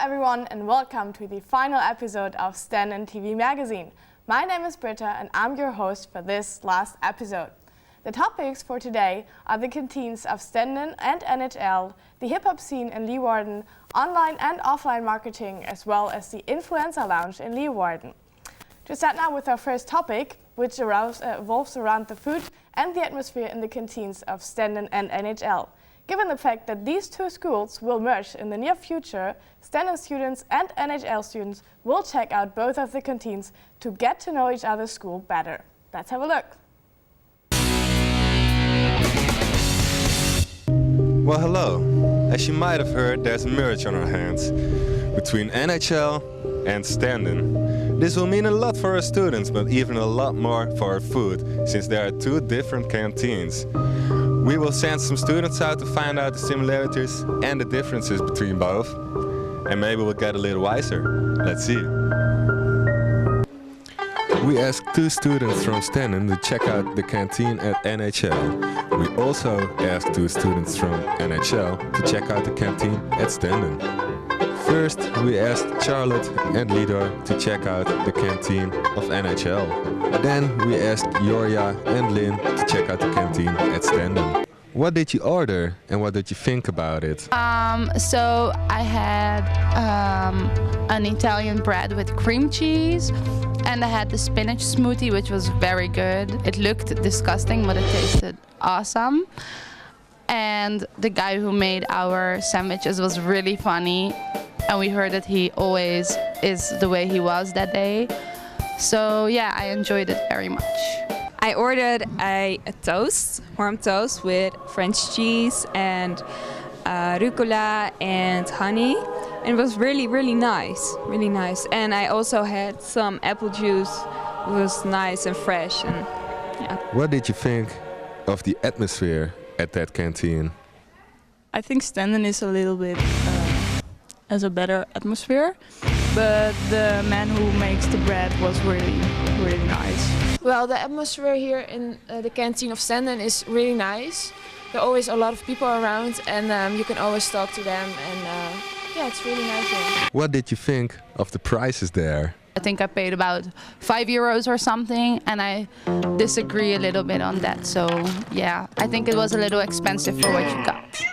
everyone and welcome to the final episode of Stenden TV magazine. My name is Britta and I'm your host for this last episode. The topics for today are the canteens of Stenden and NHL, the hip-hop scene in Leeuwarden, online and offline marketing, as well as the Influencer Lounge in Leeuwarden. To start now with our first topic, which revolves around the food and the atmosphere in the canteens of Stenden and NHL. Given the fact that these two schools will merge in the near future, Stenden students and NHL students will check out both of the canteens to get to know each other's school better. Let's have a look. Well, hello. As you might have heard, there's a merge on our hands between NHL and Stenden. This will mean a lot for our students, but even a lot more for our food, since there are two different canteens. We will send some students out to find out the similarities and the differences between both. And maybe we'll get a little wiser. Let's see. We asked two students from Stenden to check out the canteen at NHL. We also asked two students from NHL to check out the canteen at Stenden. First, we asked Charlotte and Lidor to check out the canteen of NHL. Then we asked Joria and Lynn to check out the canteen at Stenden. What did you order and what did you think about it? So I had an Italian bread with cream cheese, and I had the spinach smoothie, which was very good. It looked disgusting, but it tasted awesome. And the guy who made our sandwiches was really funny, and we heard that he always is the way he was that day. So yeah, I enjoyed it very much. I ordered a toast, warm toast with French cheese and rucola and honey. It was really, really nice, really nice. And I also had some apple juice. It was nice and fresh. And yeah. What did you think of the atmosphere at that canteen? I think Stenden is a little bit has a better atmosphere, but the man who makes the bread was really, really nice. Well, the atmosphere here in the canteen of Stenden is really nice. There are always a lot of people around, and you can always talk to them, and yeah, it's really nice here. What did you think of the prices there? I think I paid about €5 or something, and I disagree a little bit on that. So yeah, I think it was a little expensive for what you got.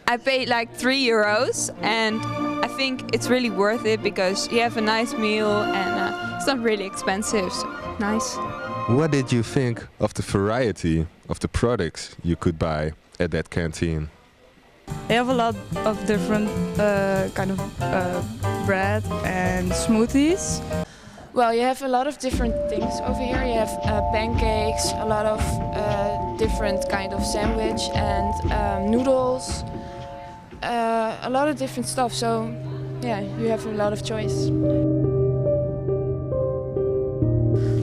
I paid like €3, and I think it's really worth it because you have a nice meal and it's not really expensive. So nice. What did you think of the variety of the products you could buy at that canteen? They have a lot of different kind of bread and smoothies. Well, you have a lot of different things over here. You have pancakes, a lot of different kind of sandwich and noodles. A lot of different stuff, so yeah, you have a lot of choice.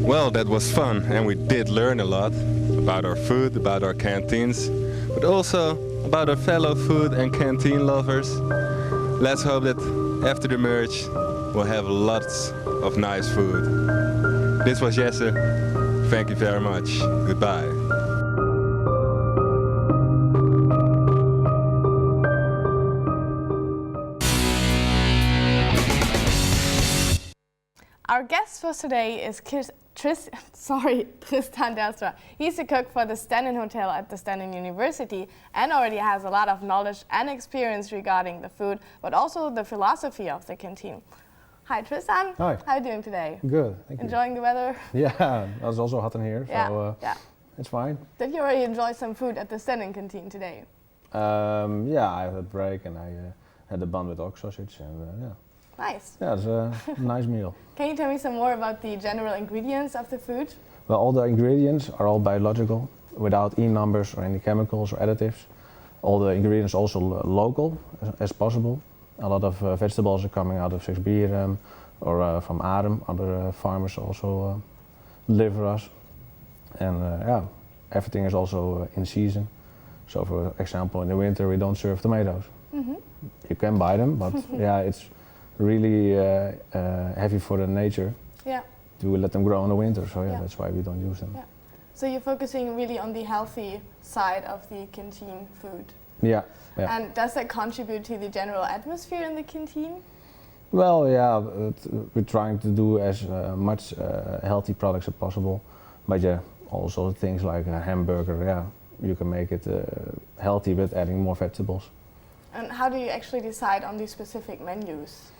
Well, that was fun, and we did learn a lot about our food, about our canteens, but also about our fellow food and canteen lovers. Let's hope that after the merge we'll have lots of nice food. This was Jesse. Thank you very much. Goodbye. Our guest for today is Tristan Delstra. He's a cook for the Stenden Hotel at the Stenden University and already has a lot of knowledge and experience regarding the food, but also the philosophy of the canteen. Hi Tristan. Hi. How are you doing today? Good, thank you. Enjoying the weather? Yeah, it's also hot in here, so yeah. It's fine. Did you already enjoy some food at the Stenden canteen today? Yeah, I had a break and I had a bun with ox sausage and yeah. Nice. Yeah, it's a nice meal. Can you tell me some more about the general ingredients of the food? Well, all the ingredients are all biological, without E-numbers or any chemicals or additives. All the ingredients also local as possible. A lot of vegetables are coming out of Zeebrugge or from Adem. Other farmers also deliver us. And yeah, everything is also in season. So for example, in the winter we don't serve tomatoes. Mm-hmm. You can buy them, but yeah, it's really heavy for the nature to let them grow in the winter. So yeah, that's why we don't use them. Yeah. So you're focusing really on the healthy side of the canteen food. Yeah. Yeah. And does that contribute to the general atmosphere in the canteen? Well, yeah, we're trying to do as much healthy products as possible, but yeah, also things like a hamburger, yeah, you can make it healthy with adding more vegetables. And how do you actually decide on these specific menus?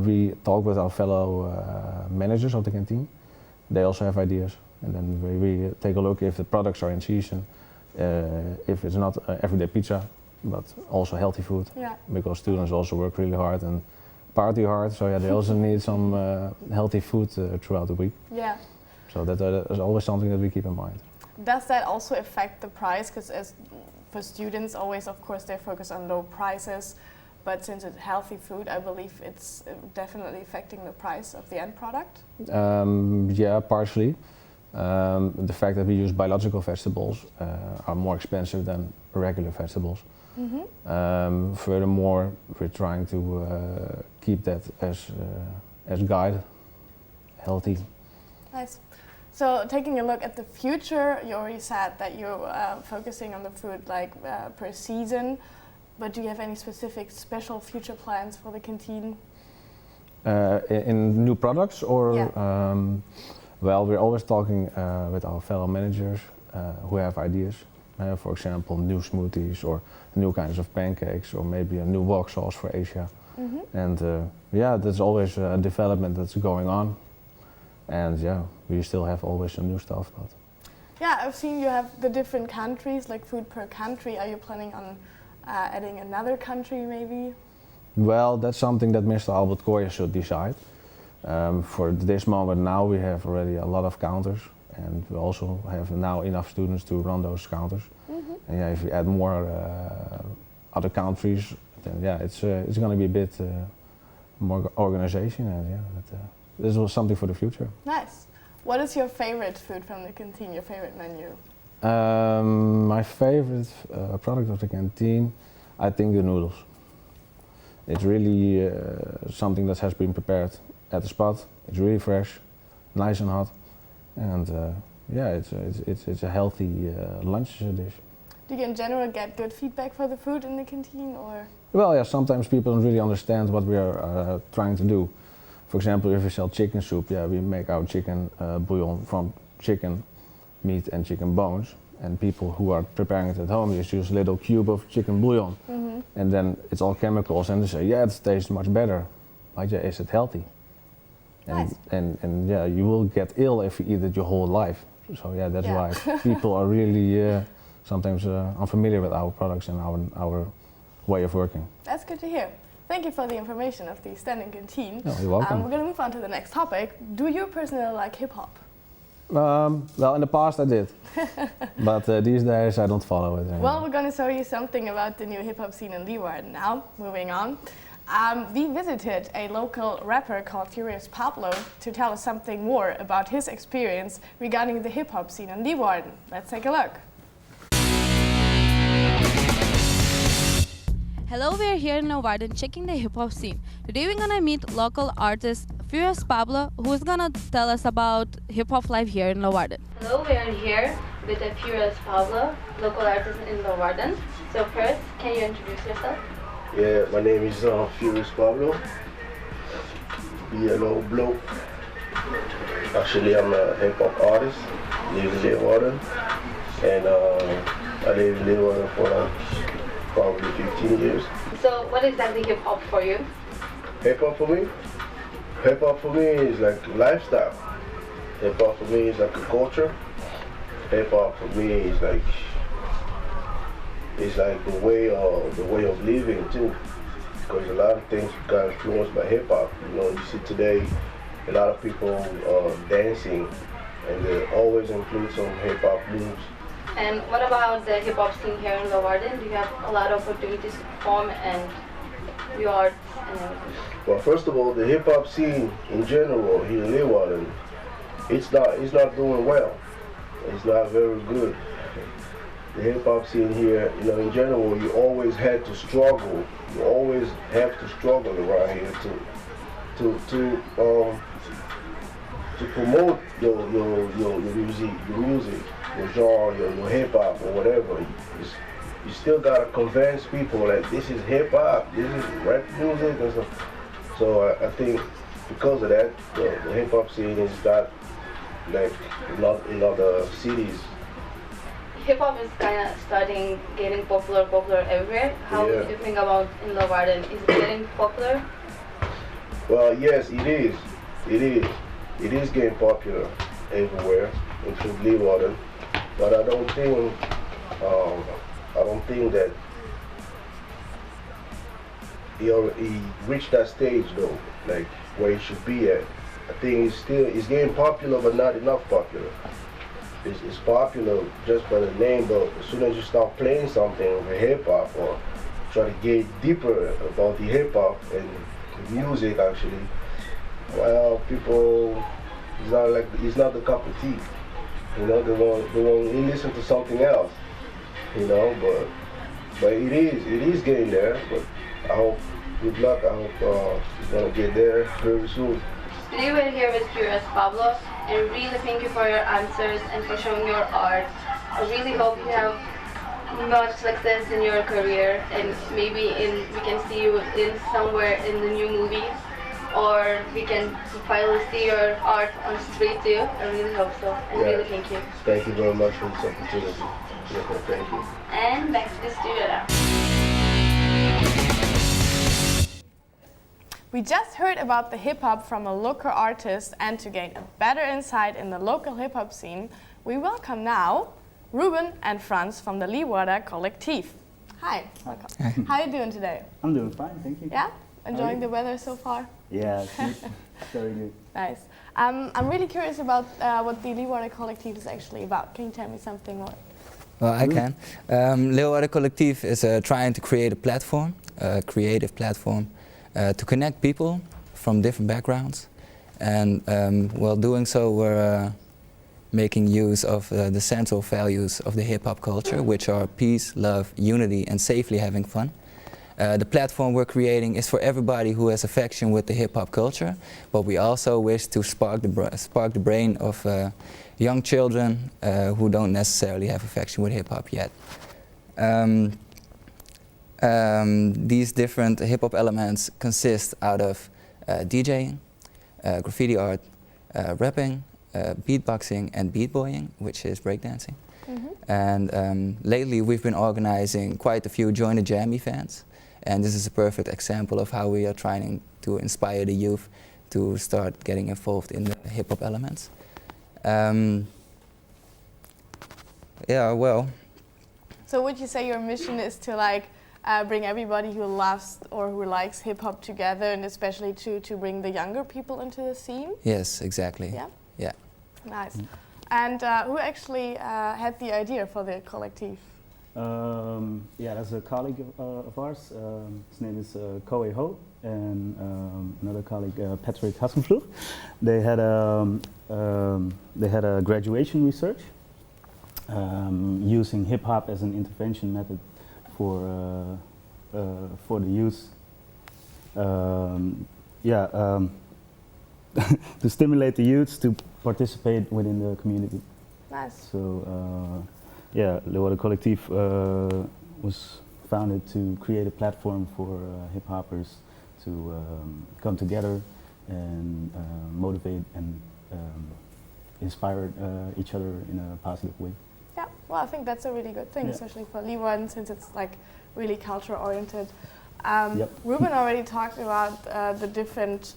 We talk with our fellow managers of the canteen. They also have ideas, and then we take a look if the products are in season, if it's not everyday pizza, but also healthy food. Yeah. Because students also work really hard and party hard, so yeah, they also need some healthy food throughout the week. Yeah. So that is always something that we keep in mind. Does that also affect the price? Because as for students, always, of course, they focus on low prices, but since it's healthy food, I believe it's definitely affecting the price of the end product. Yeah, partially. The fact that we use biological vegetables are more expensive than regular vegetables. Mm-hmm. Furthermore, we're trying to keep that as guide, healthy. Nice. So taking a look at the future, you already said that you're focusing on the food like per season, but do you have any specific special future plans for the canteen? In new products or? Yeah. Well, we're always talking with our fellow managers who have ideas. For example, new smoothies or new kinds of pancakes or maybe a new wok sauce for Asia. Mm-hmm. And yeah, there's always a development that's going on. And yeah, we still have always some new stuff. But Yeah, I've seen you have the different countries, like food per country. Are you planning on adding another country maybe? well, that's something that Mr. Albert Koyer should decide. For this moment now, we have already a lot of counters, and we also have now enough students to run those counters. Mm-hmm. And yeah, if we add more other countries, then yeah, it's going to be a bit more organization, and yeah, this was something for the future. Nice. What is your favorite food from the canteen, your favorite menu? My favorite product of the canteen, I think the noodles. It's really something that has been prepared at the spot. It's really fresh, nice and hot, and yeah, it's a healthy lunch dish. Do you in general get good feedback for the food in the canteen, or? Well, yeah, sometimes people don't really understand what we are trying to do. For example, if we sell chicken soup, yeah, we make our chicken bouillon from chicken meat and chicken bones. And people who are preparing it at home just use a little cube of chicken bouillon. Mm-hmm. And then it's all chemicals, and they say, yeah, it tastes much better. But yeah, is it healthy? Nice. And yeah, you will get ill if you eat it your whole life. So yeah, that's why people are really sometimes unfamiliar with our products and our way of working. That's good to hear. Thank you for the information of the Stenden canteen. Oh, you're welcome. We're going to move on to the next topic. Do you personally like hip-hop? Well, in the past I did, but these days I don't follow it anymore. Well, we're going to show you something about the new hip-hop scene in Leeuwarden now. Moving on. We visited a local rapper called Furious Pablo to tell us something more about his experience regarding the hip-hop scene in Leeuwarden. Let's take a look. Hello, we're here in Leeuwarden checking the hip-hop scene. Today we're gonna meet local artist Furious Pablo, who's gonna tell us about hip-hop life here in Leeuwarden. Hello, we are here with the Furious Pablo, local artist in Leeuwarden. So first, can you introduce yourself? Yeah, my name is Furious Pablo. Yellow Blow. Actually, I'm a hip-hop artist, live in Leeuwarden. And I live in Leeuwarden for probably 15 years. So what is exactly hip-hop for you? Hip-hop for me? Hip-hop for me is like lifestyle. Hip-hop for me is like a culture. Hip-hop for me is like the way of living too. Because a lot of things got influenced by hip-hop. You know, you see today a lot of people dancing, and they always include some hip-hop moves. And what about the hip-hop scene here in Leeuwarden? Do you have a lot of opportunities to perform and do art and everything? Well, first of all, the hip-hop scene in general here in Leeuwarden, it's not doing well. It's not very good. The hip-hop scene here, you know, in general, you always had to struggle. You always have to struggle around here to promote your music, your genre, your hip-hop or whatever. You still gotta convince people like this is hip-hop, this is rap music and stuff. So I think because of that, the hip hop scene is not like not in other cities. Hip hop is kind of starting getting popular everywhere. How Yeah. do you think about in Leeuwarden? Is it getting popular? Well, yes, it is. It is. It is getting popular everywhere, including Leeuwarden. But I don't think that he reached that stage though, like where he should be at. I think it's getting popular, but not enough popular. It's popular just by the name, but as soon as you start playing something with hip hop or try to get deeper about the hip hop and the music, actually, well, people, it's not the cup of tea. You know, they want to listen to something else. You know, but it is getting there. But I hope, good luck. I hope it's gonna get there very soon. Today we're here with Curious Pablo, and really thank you for your answers and for showing your art. I really hope you have much success in your career, and maybe we can see you in somewhere in the new movies, or we can finally see your art on the street too. I really hope so, and really thank you. Thank you very much for this opportunity. Yes, thank you. And back to the studio now. We just heard about the hip-hop from a local artist, and to gain a better insight in the local hip-hop scene, we welcome now Ruben and Franz from the Leeuwarden Collective. Hi, welcome. Hi. How are you doing today? I'm doing fine, thank you. Yeah? Enjoying the weather so far? Yeah, it's very good. Nice. I'm really curious about what the Leeuwarden Collective is actually about. Can you tell me something more? Well, I can. Leeuwarden Collective is trying to create a platform, a creative platform, to connect people from different backgrounds. And while doing so, we're making use of the central values of the hip-hop culture, which are peace, love, unity, and safely having fun. The platform we're creating is for everybody who has affection with the hip-hop culture, but we also wish to spark the brain of young children who don't necessarily have affection with hip-hop yet. These different hip-hop elements consist out of DJing, graffiti art, rapping, beatboxing, and beatboying, which is breakdancing. And lately we've been organizing quite a few Join the Jam events, and this is a perfect example of how we are trying to inspire the youth to start getting involved in the hip-hop elements. Yeah, well. So would you say your mission is to bring everybody who loves or who likes hip-hop together, and especially to bring the younger people into the scene? Yes, exactly. Yeah? Yeah. Nice. And who actually had the idea for the collective? Yeah, that's a colleague of ours. His name is Koe Ho, and another colleague, Patrick Hassenvloeg. They had a graduation research using hip hop as an intervention method for the youth. To stimulate the youths to participate within the community. Nice. So, Leeuwarden Collective was founded to create a platform for hip hoppers to come together and motivate and inspire each other in a positive way. Yeah, well, I think that's a really good thing, especially for Leeuwarden, since it's really culture oriented. Ruben already talked about the different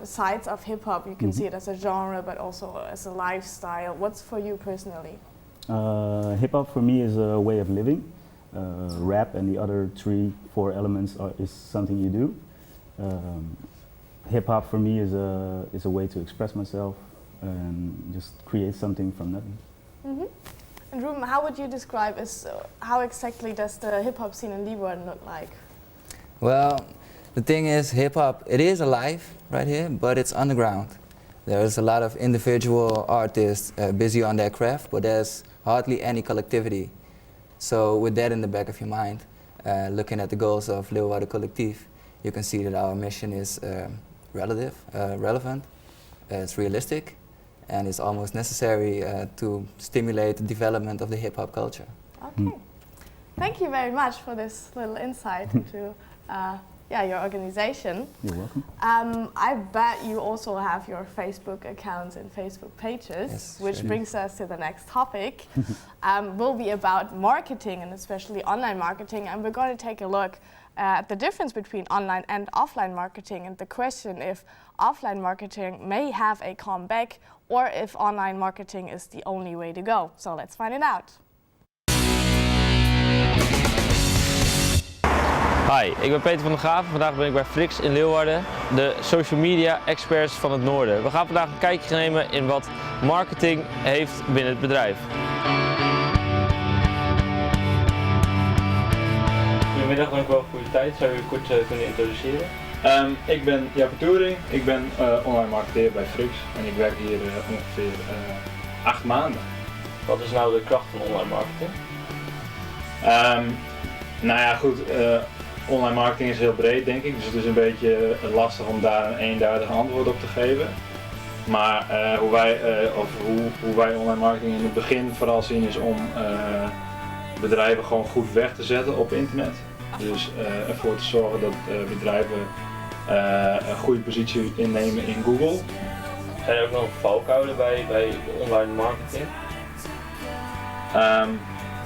sides of hip hop. You can see it as a genre, but also as a lifestyle. What's for you personally? Hip hop for me is a way of living. Rap and the other 3-4 elements is something you do. Hip hop for me is a way to express myself and just create something from nothing. And Ruben, how would you describe how exactly does the hip hop scene in Leeuwarden look like? Well, the thing is, hip hop, it is alive right here, but it's underground. There's a lot of individual artists busy on their craft, but there's hardly any collectivity. So with that in the back of your mind, looking at the goals of Leeuwarden Collective, you can see that our mission is relevant, it's realistic, and it's almost necessary to stimulate the development of the hip-hop culture. Okay. Thank you very much for this little insight into your organization. You're welcome. I bet you also have your Facebook accounts and Facebook pages, Yes, which sure. brings us to the next topic. Will be about marketing and especially online marketing, and we're going to take a look at the difference between online and offline marketing and the question if offline marketing may have a comeback or if online marketing is the only way to go. So let's find it out. Hi, ik ben Peter van der Graven. Vandaag ben ik bij Frix in Leeuwarden, de social media experts van het noorden. We gaan vandaag een kijkje nemen in wat marketing heeft binnen het bedrijf. Goedemiddag, dank u wel voor uw tijd. Zou u u kort kunnen introduceren? Ik ben Jaap Toering, ik ben online marketeer bij Frix en ik werk hier ongeveer 8 maanden. Wat is nou de kracht van online marketing? Nou ja, goed, online marketing is heel breed denk ik, dus het is een beetje lastig om daar een eenduidig antwoord op te geven. Maar hoe wij online marketing in het begin vooral zien is om bedrijven gewoon goed weg te zetten op internet. Dus ervoor te zorgen dat bedrijven een goede positie innemen in Google. Zijn er ook nog valkuilen bij online marketing?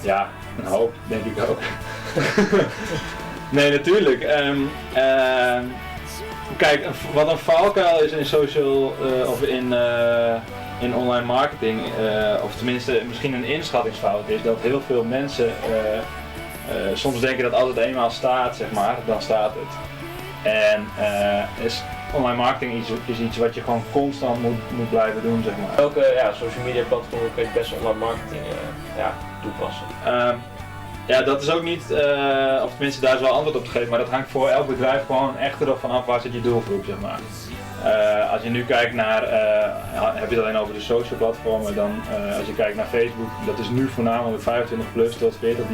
Ja, een hoop denk ik ook. Nee, natuurlijk. Kijk, wat een valkuil is in social of in online marketing, of tenminste misschien een inschattingsfout is, dat heel veel mensen soms denken dat als het eenmaal staat, zeg maar, dan staat het. En online marketing is iets wat je gewoon constant moet blijven doen, zeg maar. Welke social media platformen kun je het beste online marketing toepassen? Ja, dat is ook niet, of tenminste daar is wel antwoord op te geven, maar dat hangt voor elk bedrijf gewoon echt erop vanaf waar zit je doelgroep, zeg maar. Als je nu kijkt naar, heb je het alleen over de social platformen, dan als je kijkt naar Facebook, dat is nu voornamelijk 25 plus tot 40,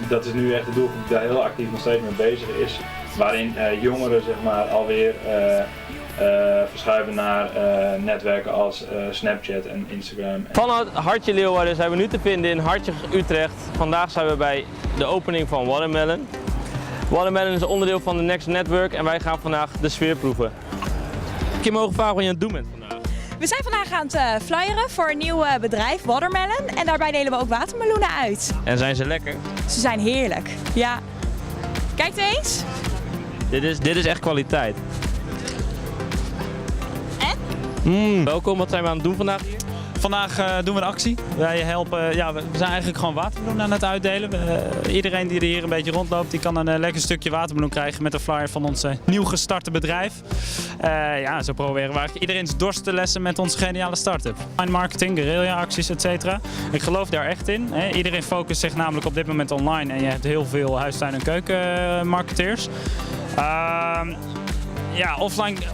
dat is nu echt de doelgroep die daar heel actief nog steeds mee bezig is. Waarin jongeren zeg maar alweer verschuiven naar netwerken als Snapchat en Instagram. Van het Hartje Leeuwarden zijn we nu te vinden in Hartje Utrecht. Vandaag zijn we bij de opening van Watermelon. Watermelon is onderdeel van de Next Network en wij gaan vandaag de sfeer proeven. Ik je mogen vragen wat je aan het doen bent vandaag? We zijn vandaag aan het flyeren voor een nieuw bedrijf, Watermelon. En daarbij delen we ook watermeloenen uit. En zijn ze lekker? Ze zijn heerlijk, ja. Kijk eens. Dit is echt kwaliteit. En? Welkom, wat zijn we aan het doen vandaag hier? Vandaag doen we een actie. Wij helpen, we zijn eigenlijk gewoon watermeloen aan het uitdelen. Iedereen die er hier een beetje rondloopt, die kan een lekker stukje watermeloen krijgen met een flyer van ons nieuw gestarte bedrijf. Zo proberen we eigenlijk iedereen's dorst te lessen met onze geniale start-up. Online marketing, guerrilla acties, etc. Ik geloof daar echt in. Iedereen focust zich namelijk op dit moment online en je hebt heel veel huistuin- en keukenmarketeers. Ja,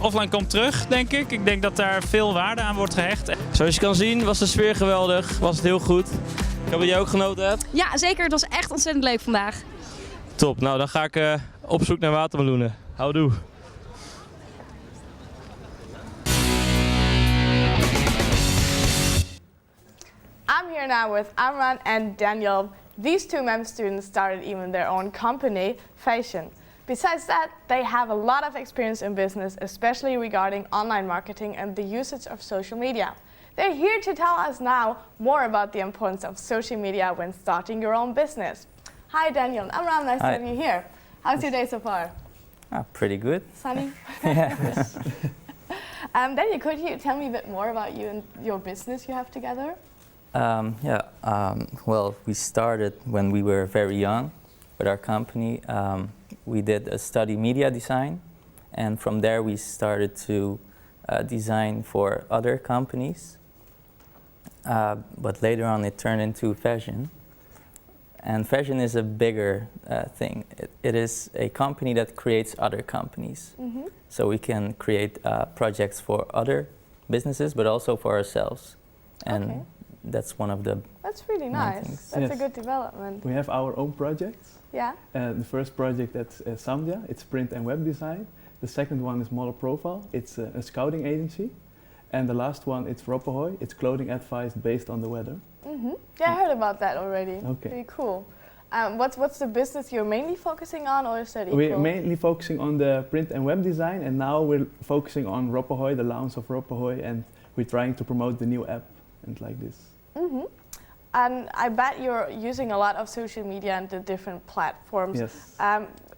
offline komt terug, denk ik. Ik denk dat daar veel waarde aan wordt gehecht. Zoals je kan zien was de sfeer geweldig, was het heel goed. Ik hoop dat jij ook genoten hebt. Ja, zeker. Het was echt ontzettend leuk vandaag. Top, nou dan ga ik op zoek naar watermeloenen. Houdoe. I'm here now with Amran and Daniel. These two MEM students started even their own company, Fashion. Besides that, they have a lot of experience in business, especially regarding online marketing and the usage of social media. They're here to tell us now more about the importance of social media when starting your own business. Hi Daniel and Amram, nice to have you here. How's your day so far? Pretty good. Sunny? Yeah. Daniel, could you tell me a bit more about you and your business you have together? Well, we started when we were very young with our company. We did a study media design, and from there we started to design for other companies. But later on it turned into fashion. And fashion is a bigger thing. It is a company that creates other companies. Mm-hmm. So we can create projects for other businesses, but also for ourselves. And that's one of the That's really nice. That's a good development. We have our own projects. Yeah. The first project, that's Samdia. It's print and web design. The second one is Model Profile. It's a scouting agency. And the last one, it's Roppahoy. It's clothing advice based on the weather. Mm-hmm. Yeah, I heard about that already. Okay. Pretty cool. What's the business you're mainly focusing on, or is that equal? We're mainly focusing on the print and web design, and now we're focusing on Ropahoy, the launch of Ropahoy, and we're trying to promote the new app and like this. Mm-hmm. And I bet you're using a lot of social media and the different platforms. Yes.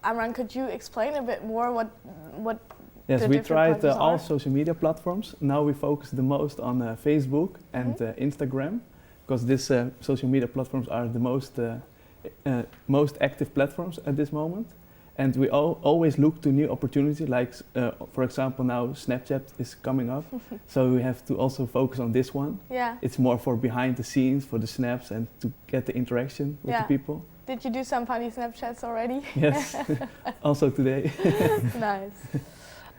Amran, could you explain a bit more what Yes, the we different tried platforms all are? social media platforms. Now we focus the most on Facebook and Instagram, because these social media platforms are the most active platforms at this moment. And we always look to new opportunities, like for example now Snapchat is coming up, so we have to also focus on this one. Yeah. It's more for behind the scenes, for the snaps and to get the interaction with the people. Did you do some funny Snapchats already? Yes, also today. Nice.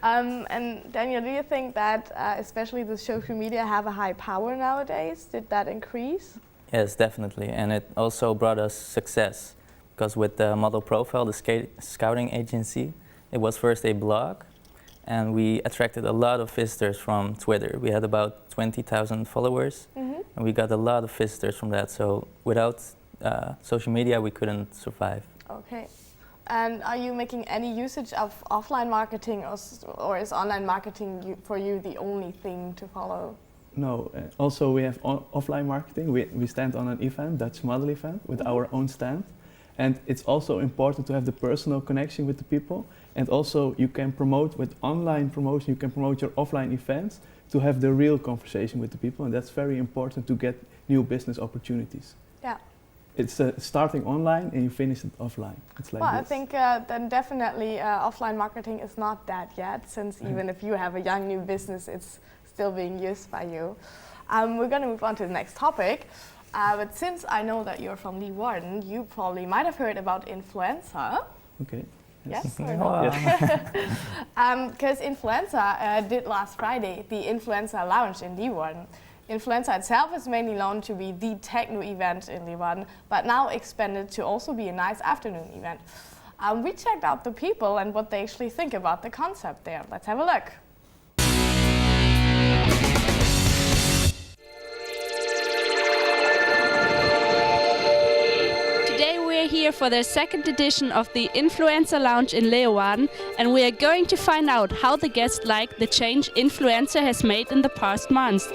And Daniel, do you think that especially the social media have a high power nowadays? Did that increase? Yes, definitely, and it also brought us success. Because with the model profile, the scouting agency, it was first a blog, and we attracted a lot of visitors from Twitter. We had about 20,000 followers, and we got a lot of visitors from that. So without social media, we couldn't survive. Okay. And are you making any usage of offline marketing, or is online marketing for you the only thing to follow? No, also we have offline marketing. We stand on an event, Dutch model event, with our own stand. And it's also important to have the personal connection with the people. And also you can promote with online promotion, you can promote your offline events to have the real conversation with the people. And that's very important to get new business opportunities. Yeah. It's starting online and you finish it offline. It's like well, this. I think then definitely offline marketing is not dead yet, since even if you have a young new business, it's still being used by you. We're going to move on to the next topic. But since I know that you're from Leeuwarden, you probably might have heard about Influenza. Okay. Yes or no? Because Influenza did last Friday the Influenza Lounge in Leeuwarden. Influenza itself is mainly known to be the techno event in Leeuwarden, but now expanded to also be a nice afternoon event. We checked out the people and what they actually think about the concept there. Let's have a look. Here for the second edition of the Influencer Lounge in Leeuwarden, and we are going to find out how the guests like the change Influencer has made in the past months.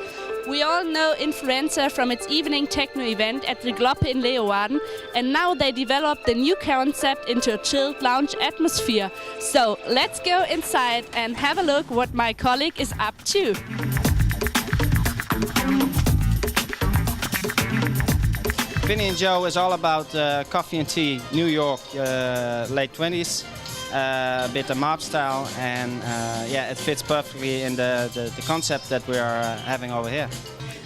We all know Influencer from its evening techno event at the Gloppe in Leeuwarden, and now they developed the new concept into a chilled lounge atmosphere. So let's go inside and have a look what my colleague is up to. Vinny and Joe is all about coffee and tea, New York, late 20s, a bit of mob style, and yeah, it fits perfectly in the concept that we are having over here.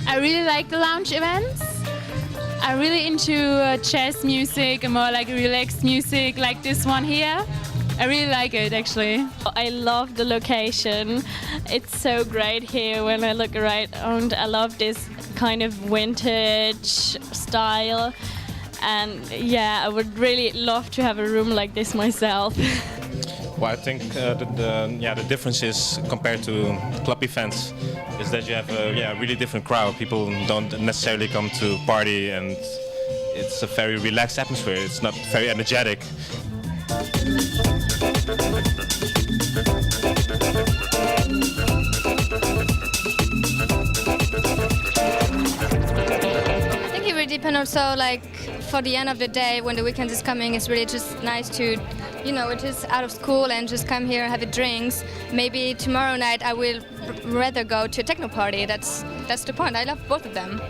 I really like the lounge events. I'm really into jazz music and more like relaxed music like this one here. I really like it actually. I love the location. It's so great here when I look around. I love this kind of vintage style, and yeah, I would really love to have a room like this myself. Well, I think the difference is compared to club events is that you have a really different crowd. People don't necessarily come to party, and it's a very relaxed atmosphere. It's not very energetic. Depend also, like, for the end of the day when the weekend is coming, it's really just nice to, you know, just out of school and just come here and have a drinks. Maybe tomorrow night I will rather go to a techno party. That's the point. I love both of them.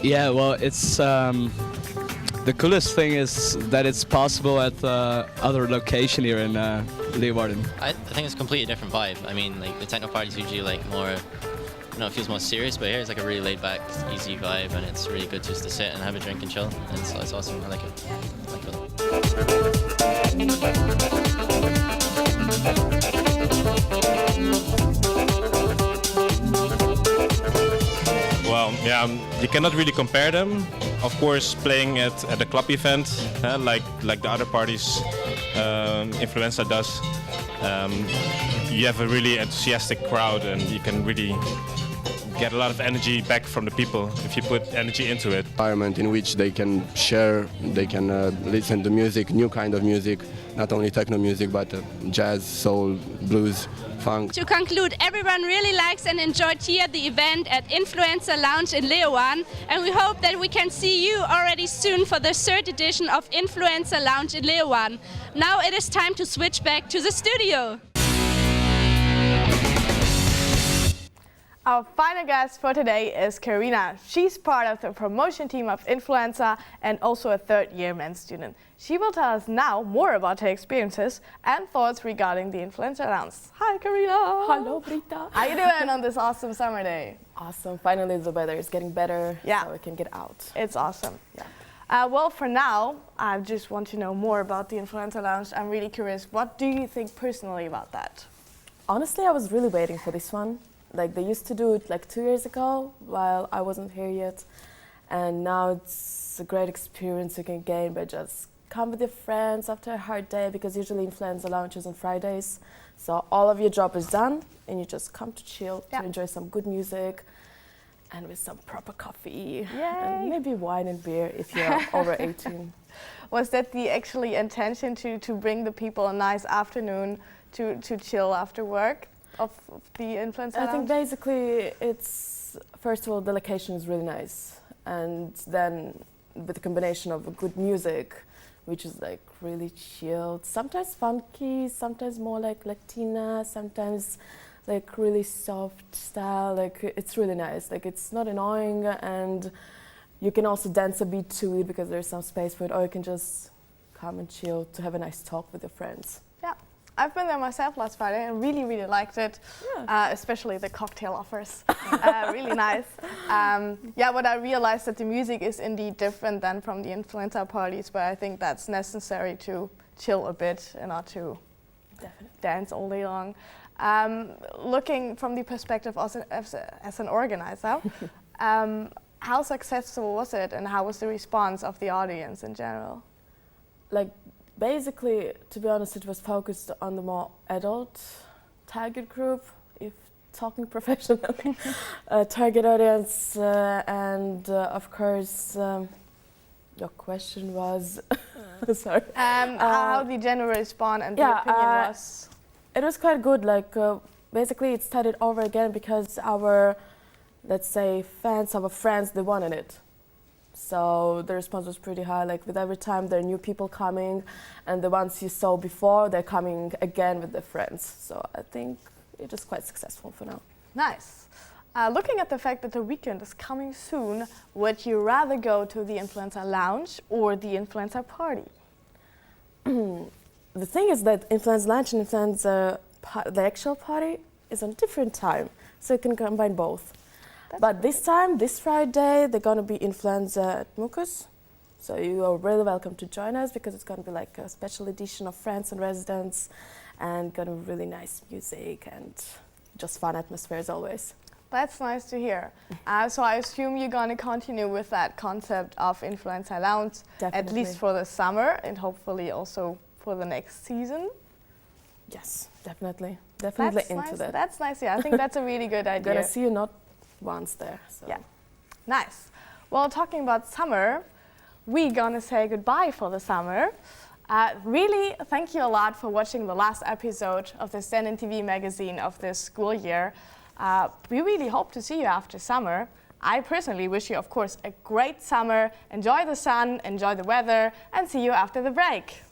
Yeah, well, it's the coolest thing is that it's possible at other location here in Leeuwarden. I think it's a completely different vibe. I mean, like the techno parties usually like more. It feels more serious, but here it's like a really laid-back, easy vibe, and it's really good just to sit and have a drink and chill. And it's awesome. I like it. Well, yeah, you cannot really compare them. Of course, playing at the club event, like the other parties, Influenza does, you have a really enthusiastic crowd, and you can really get a lot of energy back from the people if you put energy into it. Environment in which they can share, they can listen to music, new kind of music, not only techno music but jazz, soul, blues, funk. To conclude, everyone really likes and enjoyed here the event at Influencer Lounge in Leeuwarden, and we hope that we can see you already soon for the 3rd edition of Influencer Lounge in Leeuwarden. Now it is time to switch back to the studio. Our final guest for today is Karina. She's part of the promotion team of Influencer and also a 3rd-year men's student. She will tell us now more about her experiences and thoughts regarding the Influencer Lounge. Hi, Karina. Hello, Brita. How you doing on this awesome summer day? Awesome. Finally, the weather is getting better, so we can get out. It's awesome. Yeah. Well, for now, I just want to know more about the Influencer Lounge. I'm really curious. What do you think personally about that? Honestly, I was really waiting for this one. Like, they used to do it like 2 years ago while I wasn't here yet. And now it's a great experience you can gain by just come with your friends after a hard day, because usually Influencer Lounge is on Fridays. So all of your job is done and you just come to chill, to enjoy some good music and with some proper coffee. And maybe wine and beer if you're over 18. Was that the actually intention to bring the people a nice afternoon to chill after work of the Influencer Lounge? I think basically it's, first of all, the location is really nice. And then with the combination of good music, which is like really chilled, sometimes funky, sometimes more like Latina, sometimes like really soft style. Like, it's really nice. Like, it's not annoying, and you can also dance a bit to it because there's some space for it, or you can just come and chill to have a nice talk with your friends. Yeah, I've been there myself last Friday and really, really liked it, especially the cocktail offers. Really nice. What I realized that the music is indeed different than from the influencer parties, but I think that's necessary to chill a bit and not to dance all day long. Looking from the perspective as an organizer, how successful was it, and how was the response of the audience in general? Like, basically, to be honest, it was focused on the more adult target group, if talking professionally, target audience, and of course, your question was, sorry. How the general response and the opinion was? It was quite good. Like, basically, it started over again because our, let's say, fans, our friends, they wanted it. So the response was pretty high. Like, with every time there are new people coming, and the ones you saw before, they're coming again with their friends. So I think it is quite successful for now. Nice. Looking at the fact that the weekend is coming soon, would you rather go to the Influencer Lounge or the Influencer Party? The thing is that Influencer Lounge and Influencer the actual party is on different time, so you can combine both. But this time, this Friday, they're going to be Influencer at Mukus. So you are really welcome to join us, because it's going to be like a special edition of Friends and Residents, and going to be really nice music and just fun atmosphere as always. That's nice to hear. So I assume you're going to continue with that concept of Influencer Lounge, at least for the summer, and hopefully also for the next season? Yes, definitely. Definitely that's into nice. that. That's nice, yeah. I think that's a really good idea. I'm going to see you not once there. So. Yeah, nice. Well, talking about summer, we're going to say goodbye for the summer. Really, thank you a lot for watching the last episode of the Stenden TV magazine of this school year. We really hope to see you after summer. I personally wish you, of course, a great summer. Enjoy the sun, enjoy the weather, and see you after the break.